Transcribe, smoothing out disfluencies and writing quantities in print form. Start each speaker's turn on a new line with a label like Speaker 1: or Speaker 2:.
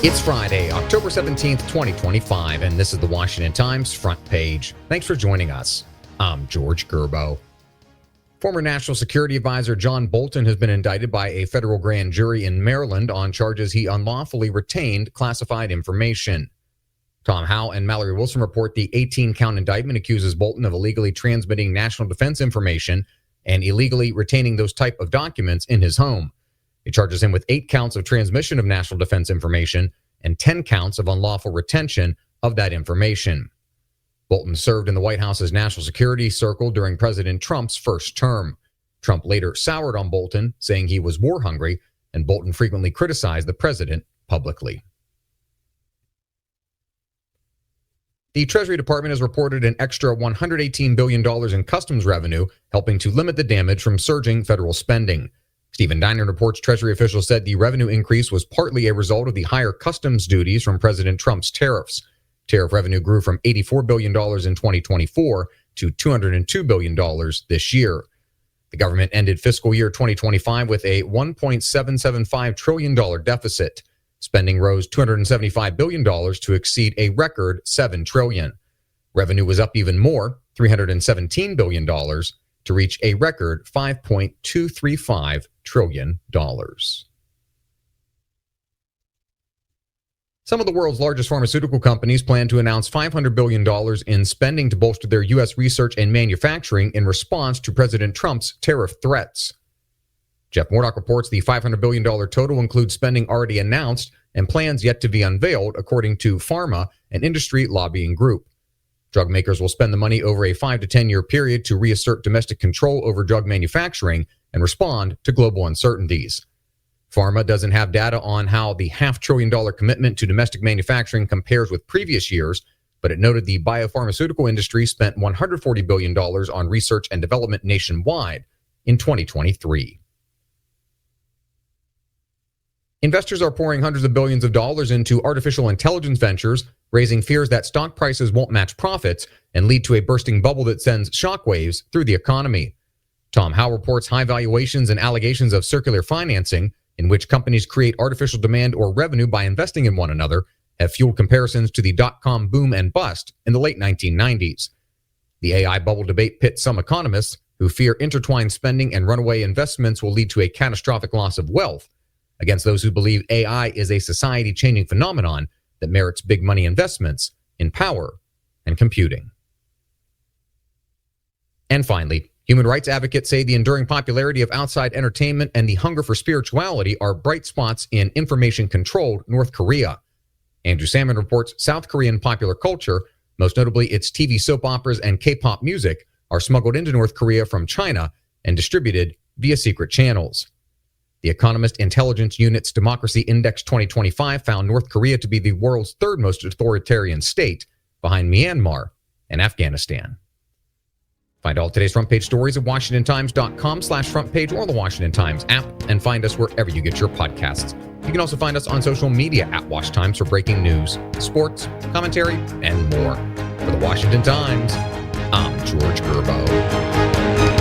Speaker 1: It's Friday, October 17th, 2025, and this is the Washington Times front page. Thanks for joining us. I'm George Gerbo. Former National Security Advisor John Bolton has been indicted by a federal grand jury in Maryland on charges he unlawfully retained classified information. Tom Howe and Mallory Wilson report the 18-count indictment accuses Bolton of illegally transmitting national defense information and illegally retaining those type of documents in his home. It charges him with 8 counts of transmission of national defense information and 10 counts of unlawful retention of that information. Bolton served in the White House's national security circle during President Trump's first term. Trump later soured on Bolton, saying he was war hungry, and Bolton frequently criticized the president publicly. The Treasury Department has reported an extra $118 billion in customs revenue, helping to limit the damage from surging federal spending. Stephen Dinan reports Treasury officials said the revenue increase was partly a result of the higher customs duties from President Trump's tariffs. Tariff revenue grew from $84 billion in 2024 to $202 billion this year. The government ended fiscal year 2025 with a $1.775 trillion deficit. Spending rose $275 billion to exceed a record $7 trillion. Revenue was up even more, $317 billion, to reach a record $5.235 trillion. Some of the world's largest pharmaceutical companies plan to announce $500 billion in spending to bolster their U.S. research and manufacturing in response to President Trump's tariff threats. Jeff Murdoch reports the $500 billion total includes spending already announced and plans yet to be unveiled, according to Pharma, an industry lobbying group. Drug makers will spend the money over a 5 to 10 year period to reassert domestic control over drug manufacturing and respond to global uncertainties. Pharma doesn't have data on how the $500 billion commitment to domestic manufacturing compares with previous years, but it noted the biopharmaceutical industry spent $140 billion on research and development nationwide in 2023. Investors are pouring hundreds of billions of dollars into artificial intelligence ventures, raising fears that stock prices won't match profits and lead to a bursting bubble that sends shockwaves through the economy. Tom Howe reports high valuations and allegations of circular financing, in which companies create artificial demand or revenue by investing in one another, have fueled comparisons to the dot-com boom and bust in the late 1990s. The AI bubble debate pits some economists who fear intertwined spending and runaway investments will lead to a catastrophic loss of wealth, against those who believe AI is a society-changing phenomenon that merits big money investments in power and computing. And finally, human rights advocates say the enduring popularity of outside entertainment and the hunger for spirituality are bright spots in information-controlled North Korea. Andrew Salmon reports South Korean popular culture, most notably its TV soap operas and K-pop music, are smuggled into North Korea from China and distributed via secret channels. The Economist Intelligence Unit's Democracy Index 2025 found North Korea to be the world's third most authoritarian state, behind Myanmar and Afghanistan. Find all today's front page stories at WashingtonTimes.com/front page or the Washington Times app, and find us wherever you get your podcasts. You can also find us on social media at Wash Times for breaking news, sports, commentary, and more. For the Washington Times, I'm George Gerbo.